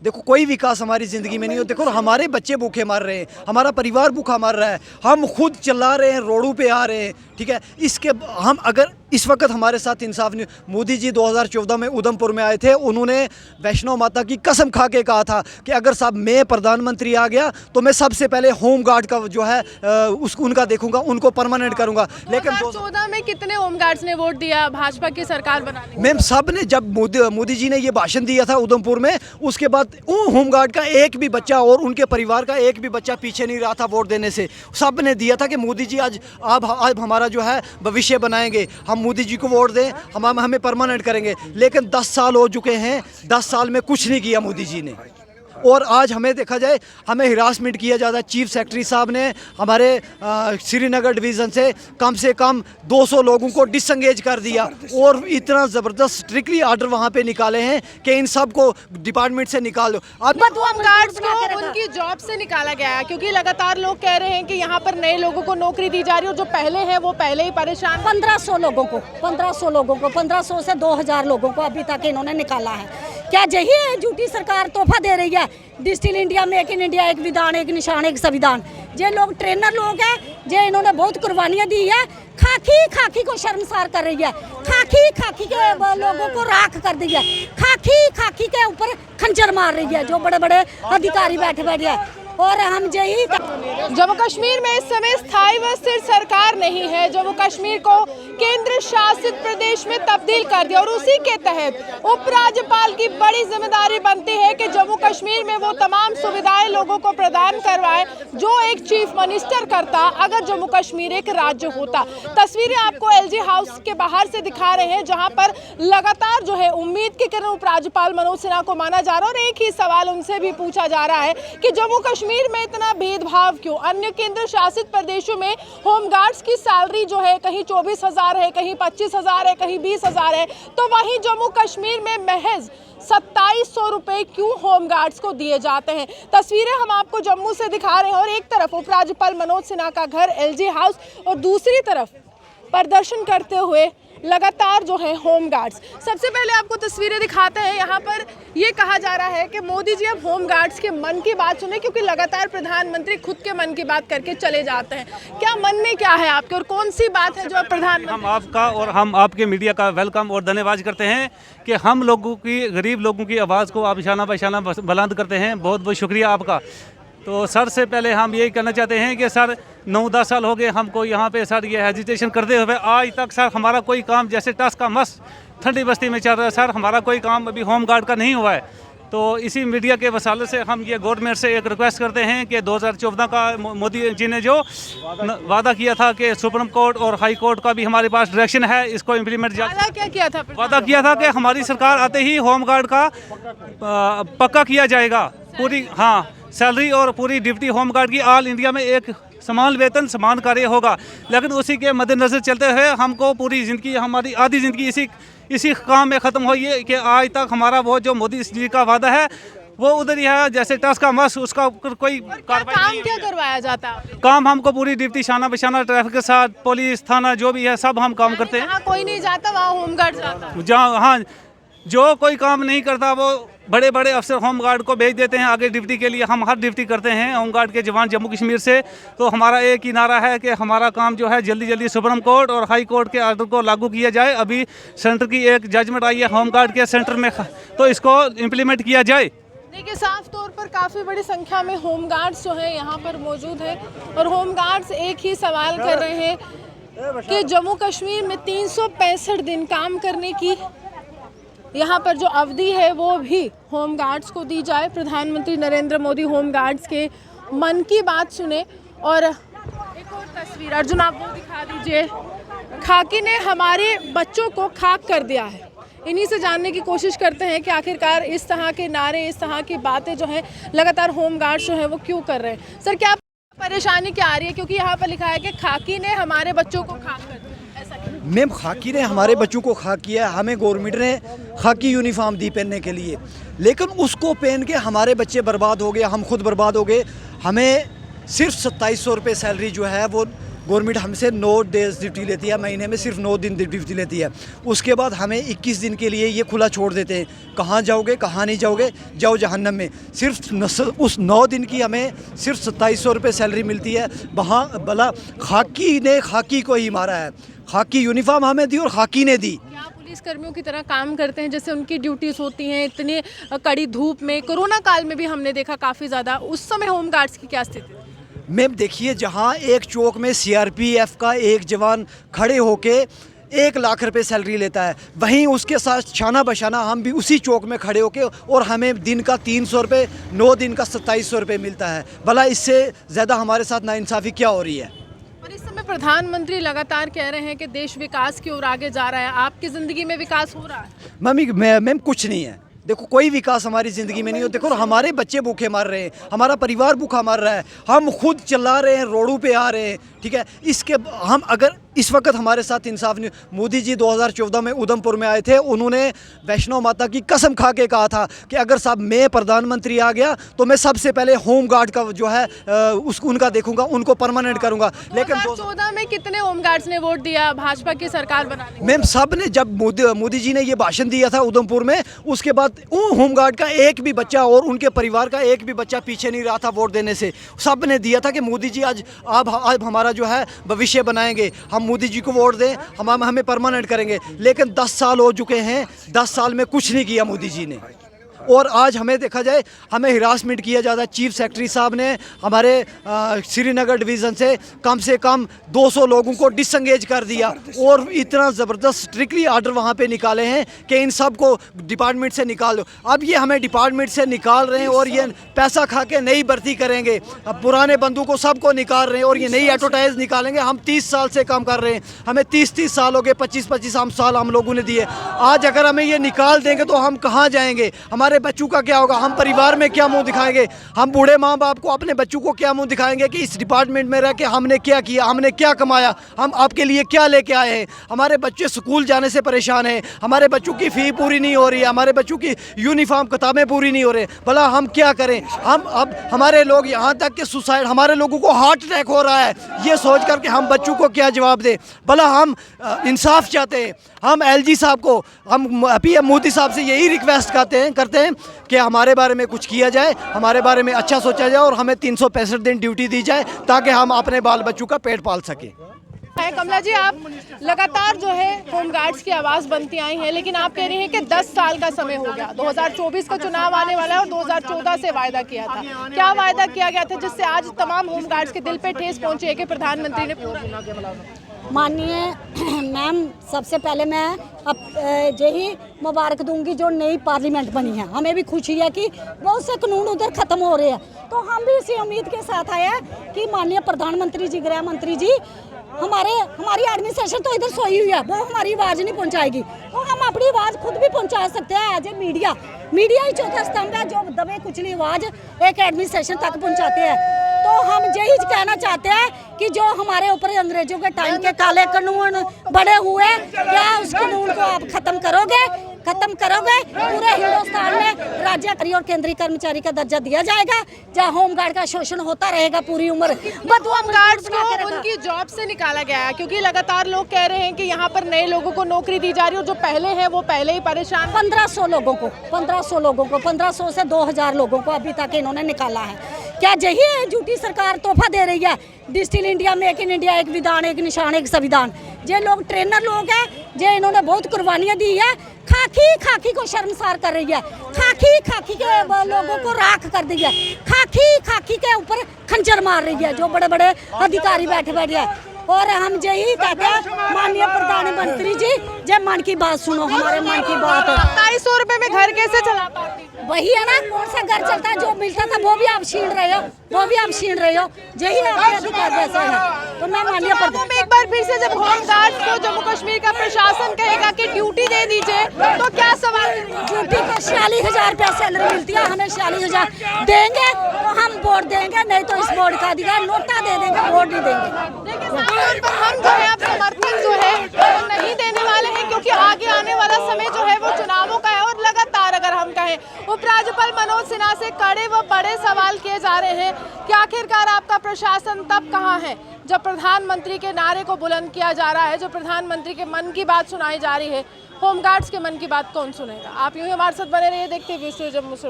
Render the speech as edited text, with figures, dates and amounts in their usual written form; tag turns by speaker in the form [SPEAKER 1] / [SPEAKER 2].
[SPEAKER 1] देखो कोई विकास हमारी ज़िंदगी में नहीं हो। देखो हमारे बच्चे भूखे मर रहे हैं, हमारा परिवार भूखा मर रहा है, हम खुद चिल्ला रहे हैं, रोडों पे आ रहे हैं, ठीक है। इसके हम अगर इस वक्त हमारे साथ इंसाफ नहीं। मोदी जी 2014 में उधमपुर में आए थे, उन्होंने वैष्णो माता की कसम खा के कहा था कि अगर साहब मैं प्रधानमंत्री आ गया तो मैं सबसे पहले होम गार्ड का जो है उसको उनका देखूंगा, उनको परमानेंट करूंगा। लेकिन
[SPEAKER 2] 2014 में कितने होम गार्ड्स ने वोट दिया भाजपा की सरकार बनाने के?
[SPEAKER 1] मैम सब ने, जब मोदी जी ने ये भाषण दिया था उधमपुर में, उसके बाद होमगार्ड का एक भी बच्चा और उनके परिवार का एक भी बच्चा पीछे नहीं रहा था वोट देने से। सब ने दिया था कि मोदी जी आज हमारा जो है भविष्य बनाएंगे, हम मोदी जी को वोट दें, हम हमें परमानेंट करेंगे। लेकिन 10 साल हो चुके हैं, 10 साल में कुछ नहीं किया मोदी जी ने। और आज हमें देखा जाए, हमें हिरासमेंट किया जाता है। चीफ सेक्रेटरी साहब ने हमारे श्रीनगर डिवीज़न से कम 200 लोगों को डिसंगेज कर दिया और इतना ज़बरदस्त स्ट्रिक्टली आर्डर वहाँ पे निकाले हैं कि इन सब को डिपार्टमेंट से निकाल दो।
[SPEAKER 2] अब होम गार्ड्स को उनकी जॉब से निकाला गया है क्योंकि लगातार लोग कह रहे हैं कि यहाँ पर नए लोगों को नौकरी दी जा रही है और जो पहले हैं वो पहले ही परेशान।
[SPEAKER 3] 1500 लोगों को 1500 से 2000 लोगों को अभी तक इन्होंने निकाला है। क्या यही है झूठी सरकार तोहफा दे रही है? Digital India, make in India, एक विधान एक निशान एक संविधान। ये लोग ट्रेनर लोग हैं, ये इन्होंने बहुत कुर्बानियां दी है। खाकी को शर्मसार कर रही है, खाकी के लोगों को राख कर दी है, खाकी के ऊपर खंजर मार रही है जो बड़े बड़े अधिकारी बैठे हैं। और हम यही
[SPEAKER 2] जम्मू कश्मीर में इस समय स्थायी व स्थिर सरकार नहीं है। जम्मू कश्मीर को केंद्र शासित प्रदेश में तब्दील कर दिया और उसी के तहत उपराज्यपाल की बड़ी जिम्मेदारी बनती है कि जम्मू कश्मीर में वो तमाम सुविधाएं लोगों को प्रदान करवाए जो एक चीफ मिनिस्टर करता अगर जम्मू कश्मीर एक राज्य होता। तस्वीरें आपको एलजी हाउस के बाहर से दिखा रहे हैं जहां पर लगातार जो है उम्मीद की किरण उपराज्यपाल मनोज सिन्हा को माना जा रहा है और एक ही सवाल उनसे भी पूछा जा रहा है कि जम्मू कश्मीर में इतना भेदभाव क्यों? अन्य केंद्र शासित प्रदेशों में होमगार्ड्स की सैलरी जो है कहीं 24,000 है, कहीं 25,000 है, कहीं 20,000 है, तो वहीं जम्मू कश्मीर में महज 2700 रुपए क्यों होमगार्ड्स को दिए जाते हैं? तस्वीरें हम आपको जम्मू से दिखा रहे हैं और एक तरफ उपराज्यपाल मनोज सिन्हा का घर एलजी हाउस और दूसरी तरफ प्रदर्शन करते हुए लगातार जो है होम गार्ड्स। सबसे पहले आपको तस्वीरें दिखाते हैं। यहाँ पर ये कहा जा रहा है कि मोदी जी अब होम गार्ड्स के मन की बात सुने क्योंकि लगातार प्रधानमंत्री खुद के मन की बात करके चले जाते हैं। क्या मन में क्या है आपके और कौन सी बात है जो आप प्रधानमंत्री?
[SPEAKER 4] हम आपका और हम आपके मीडिया का वेलकम और धन्यवाद करते हैं कि हम लोगों की, गरीब लोगों की आवाज़ को आप इशाना बशाना बुलंद करते हैं। बहुत बहुत शुक्रिया आपका। तो सर से पहले हम यही कहना चाहते हैं कि सर 9-10 साल हो गए हमको यहाँ पे सर ये हेजिटेशन करते हुए। आज तक सर हमारा कोई काम, जैसे टस का मस ठंडी बस्ती में चल रहा है, सर हमारा कोई काम अभी होम गार्ड का नहीं हुआ है। तो इसी मीडिया के वसाले से हम ये गवर्नमेंट से एक रिक्वेस्ट करते हैं कि 2014 का मोदी जी ने जो वादा किया था कि सुप्रीम कोर्ट और हाई कोर्ट का भी हमारे पास डायरेक्शन है, इसको इम्प्लीमेंट
[SPEAKER 2] क्या किया था?
[SPEAKER 4] वादा किया था कि हमारी सरकार आते ही होम गार्ड का पक्का किया जाएगा। पूरी सैलरी और पूरी ड्यूटी होम गार्ड की ऑल इंडिया में एक समान वेतन समान कार्य होगा। लेकिन उसी के मद्देनजर चलते हुए हमको पूरी ज़िंदगी, हमारी आधी ज़िंदगी इसी काम में ख़त्म हुई है कि आज तक हमारा वो जो मोदी जी का वादा है वो उधर ही है, जैसे टस का मस, उसका कोई कार्रवाई
[SPEAKER 2] काम क्या करवाया जाता है?
[SPEAKER 4] काम हमको पूरी ड्यूटी शाना बशाना, ट्रैफिक के साथ, पुलिस थाना जो भी है सब हम काम करते हैं।
[SPEAKER 2] जहाँ कोई नहीं जाता वहाँ होम गार्ड जाता है।
[SPEAKER 4] जहाँ जो कोई काम नहीं करता वो बड़े बड़े अफसर होम गार्ड को भेज देते हैं आगे ड्यूटी के लिए। हम हर ड्यूटी करते हैं होम गार्ड के जवान जम्मू कश्मीर से। तो हमारा एक ही नारा है कि हमारा काम जो है जल्दी जल्दी सुप्रीम कोर्ट और हाई कोर्ट के आर्डर को लागू किया जाए। अभी सेंटर की एक जजमेंट आई है होम गार्ड के सेंटर में, तो इसको इम्प्लीमेंट किया जाए।
[SPEAKER 2] देखिए साफ तौर पर काफ़ी बड़ी संख्या में होम गार्ड्स जो है यहाँ पर मौजूद है और होम गार्ड्स एक ही सवाल कर रहे हैं कि जम्मू कश्मीर में 365 दिन काम करने की यहाँ पर जो अवधि है वो भी होम गार्ड्स को दी जाए। प्रधानमंत्री नरेंद्र मोदी होम गार्ड्स के मन की बात सुने। और एक और तस्वीर अर्जुन आप वो दिखा दीजिए। खाकी ने हमारे बच्चों को खाक कर दिया है। इन्हीं से जानने की कोशिश करते हैं कि आखिरकार इस तरह के नारे, इस तरह की बातें जो हैं लगातार होम गार्ड्स जो है वो क्यों कर रहे हैं। सर क्या परेशानी क्या आ रही है? क्योंकि यहाँ पर लिखा है कि खाकी ने हमारे बच्चों को खाक कर दिया।
[SPEAKER 1] मैम खाकी ने हमारे बच्चों को खाक किया, हमें गवर्नमेंट ने खाकी यूनिफॉर्म दी पहनने के लिए, लेकिन उसको पहन के हमारे बच्चे बर्बाद हो गए, हम खुद बर्बाद हो गए। हमें सिर्फ 2700 रुपये सैलरी जो है वो गवर्नमेंट हमसे 9 डेज ड्यूटी लेती है, महीने में सिर्फ 9 दिन ड्यूटी लेती है। उसके बाद हमें 21 दिन के लिए ये खुला छोड़ देते हैं, कहाँ जाओगे कहाँ नहीं जाओगे, जाओ जहन्नम में। सिर्फ उस 9 दिन की हमें सिर्फ 2700 रुपये सैलरी मिलती है। वहाँ भला खाकी ने खाकी को ही मारा है, खाकी यूनिफॉर्म हमें दी और खाकी ने दी।
[SPEAKER 2] क्या पुलिस कर्मियों की तरह काम करते हैं जैसे उनकी ड्यूटीज होती हैं इतनी कड़ी धूप में? कोरोना काल में भी हमने देखा काफ़ी ज़्यादा, उस समय होमगार्ड्स की क्या स्थिति थी?
[SPEAKER 1] मैम देखिए, जहाँ एक चौक में सीआरपीएफ का एक जवान खड़े होके 1 लाख रुपए सैलरी लेता है, वहीं उसके साथ शाना बशाना हम भी उसी चौक में खड़े होके और हमें दिन का 300 रुपये, 9 दिन का 2700 रुपये मिलता है। भला इससे ज़्यादा हमारे साथ नाइंसाफ़ी क्या हो रही है?
[SPEAKER 2] और इस समय प्रधानमंत्री लगातार कह रहे हैं कि देश विकास की ओर आगे जा रहा है, आपकी ज़िंदगी में विकास हो रहा है?
[SPEAKER 1] मैम कुछ नहीं है। देखो, कोई विकास हमारी ज़िंदगी में नहीं हो। देखो, हमारे बच्चे भूखे मर रहे हैं, हमारा परिवार भूखा मर रहा है, हम खुद चिल्ला रहे हैं, रोडों पे आ रहे हैं, ठीक है। इसके हम अगर इस वक्त हमारे साथ इंसाफ नहीं। मोदी जी 2014 में उधमपुर में आए थे, उन्होंने वैष्णो माता की कसम खा के कहा था कि अगर साहब मैं प्रधानमंत्री आ गया तो मैं सबसे पहले होमगार्ड का जो है उनका देखूंगा, उनको परमानेंट करूंगा। लेकिन
[SPEAKER 2] 2014 में कितने होमगार्ड्स ने वोट दिया भाजपा की सरकार बनाने?
[SPEAKER 1] मैम सब ने, जब मोदी जी ने ये भाषण दिया था उधमपुर में, उसके बाद होमगार्ड का एक भी बच्चा और उनके परिवार का एक भी बच्चा पीछे नहीं रहा था वोट देने से। सब ने दिया था कि मोदी जी आज आप हमारा जो है भविष्य बनाएंगे, हम मोदी जी को वोट दें, हम हमें परमानेंट करेंगे। लेकिन 10 साल हो चुके हैं, 10 साल में कुछ नहीं किया मोदी जी ने। और आज हमें देखा जाए, हमें हिरासमेंट किया जाता है। चीफ सेक्रेटरी साहब ने हमारे श्रीनगर डिवीज़न से कम 200 लोगों को डिसंगेज कर दिया और इतना ज़बरदस्त स्ट्रिक्टली आर्डर वहाँ पे निकाले हैं कि इन सब को डिपार्टमेंट से निकाल दो। अब ये हमें डिपार्टमेंट से निकाल रहे हैं और ये पैसा खा के नई भर्ती करेंगे। अब पुराने बंदों को सबको निकाल रहे हैं और ये नई एडवर्टाइज निकालेंगे। हम 30 साल से काम कर रहे हैं, हमें 30 साल हो गए, 25 साल हम लोगों ने दिए। आज अगर हमें ये निकाल देंगे तो हम कहाँ जाएंगे? हमारे बच्चों का क्या होगा? हम परिवार में क्या मुंह दिखाएंगे? हम बूढ़े माँ बाप को, अपने बच्चों को क्या मुंह दिखाएंगे कि इस डिपार्टमेंट में रह के हमने क्या किया, हमने क्या कमाया, हम आपके लिए क्या लेके आए हैं? हमारे बच्चे स्कूल जाने से परेशान हैं, हमारे बच्चों की फ़ी पूरी नहीं हो रही है, हमारे बच्चों की यूनिफॉर्म किताबें पूरी नहीं हो रही। भला हम क्या करें? हम अब हमारे लोग यहाँ तक कि सुसाइड, हमारे लोगों को हार्ट अटैक हो रहा है, ये सोच कर के हम बच्चों को क्या जवाब दें? भला हम इंसाफ चाहते हैं। हम एलजी साहब को, हम पीएम मोदी साहब से यही रिक्वेस्ट करते हैं कि हमारे बारे में कुछ किया जाए, हमारे बारे में अच्छा सोचा जाए और हमें 365 दिन ड्यूटी दी जाए ताकि हम अपने बाल बच्चों का पेट पाल सकें।
[SPEAKER 2] कमला जी, आप लगातार जो है होमगार्ड्स की आवाज़ बनती आई हैं, लेकिन आप कह रही हैं कि 10 साल का समय हो गया, 2024 का चुनाव आने वाला है और 2014 से वायदा किया था। क्या वायदा किया गया था जिससे आज तमाम होमगार्ड्स के दिल पे ठेस पहुंची है कि प्रधानमंत्री ने पूरा?
[SPEAKER 3] माननीय मैम, सबसे पहले मैं अब यही मुबारक दूंगी जो नई पार्लियामेंट बनी है। हमें भी खुशी है कि बहुत से कानून उधर ख़त्म हो रहे हैं, तो हम भी इसी उम्मीद के साथ आए हैं कि माननीय प्रधानमंत्री जी, गृह मंत्री जी, हमारी एडमिनिस्ट्रेशन तो इधर सोई हुई है, वो हमारी आवाज़ नहीं पहुंचाएगी, तो हम अपनी आवाज़ खुद भी पहुंचा सकते हैं। एज ए मीडिया ही चौथा स्तंभ है जो दबे कुचली आवाज़ एक एडमिनिस्ट्रेशन तक पहुंचाते हैं। तो हम यही कहना चाहते हैं कि जो हमारे ऊपर अंग्रेजों के टाइम के काले कानून बड़े हुए, क्या उस कानून को आप खत्म करोगे? पूरे हिंदुस्तान में राज्यकारी और केंद्रीय कर्मचारी का दर्जा दिया जाएगा, जहाँ होमगार्ड का शोषण होता रहेगा पूरी उम्र।
[SPEAKER 2] होमगार्ड्स को उनकी जॉब से निकाला गया है क्योंकि लगातार लोग कह रहे हैं कि यहाँ पर नए लोगों को नौकरी दी जा रही है और जो पहले हैं वो पहले ही परेशान।
[SPEAKER 3] 1500 लोगों को 1500 से 2000 लोगों को अभी तक इन्होंने निकाला है। क्या यही झूठी सरकार तोहफा दे रही है? Digital India, make in India, एक विधान एक निशान एक संविधान। ये लोग ट्रेनर लोग हैं, जे इन्होंने बहुत कुर्बानियाँ दी है। खाकी को शर्मसार कर रही है, खाकी के लोगों को राख कर दी है, खाकी के ऊपर खंजर मार रही है जो बड़े बड़े अधिकारी बैठे हैं। और हम यही कहते हैं माननीय प्रधानमंत्री जी, जब मन की बात सुनो, हमारे मन की बात।
[SPEAKER 2] 2700 रुपए में घर कैसे चला पाती?
[SPEAKER 3] वही है ना, कौन सा घर चलता है? जो मिलता था वो भी आप छीन रहे हो, यही आपके अधिकार वैसे है। तो मैं माननीय
[SPEAKER 2] प्रधानमंत्री एक बार फिर से जब होमगार्ड्स को जम्मू कश्मीर का प्रशासन कहेगा कि ड्यूटी दे दीजिए, तो क्या सवाल?
[SPEAKER 3] ड्यूटी को 46,000 रुपया सैलरी मिलती है, हमें 46,000 देंगे तो हम वोट देंगे, नहीं तो इस बोर्ड का अधिकार नोटा दे देंगे, वोट नहीं देंगे।
[SPEAKER 2] हम जो है आप समर्थन जो है वो नहीं देने वाले हैं क्योंकि आगे आने वाला समय जो है वो चुनावों का है और लगातार अगर हम कहें उपराज्यपाल मनोज सिन्हा से कड़े व बड़े सवाल किए जा रहे हैं कि आखिरकार आपका प्रशासन तब कहाँ है जब प्रधानमंत्री के नारे को बुलंद किया जा रहा है, जब प्रधानमंत्री के मन की बात सुनाई जा रही है, होमगार्ड्स के मन की बात कौन सुनेगा? आप यूं ही हमारे साथ बने रहिए, देखते हुए जम्मू से।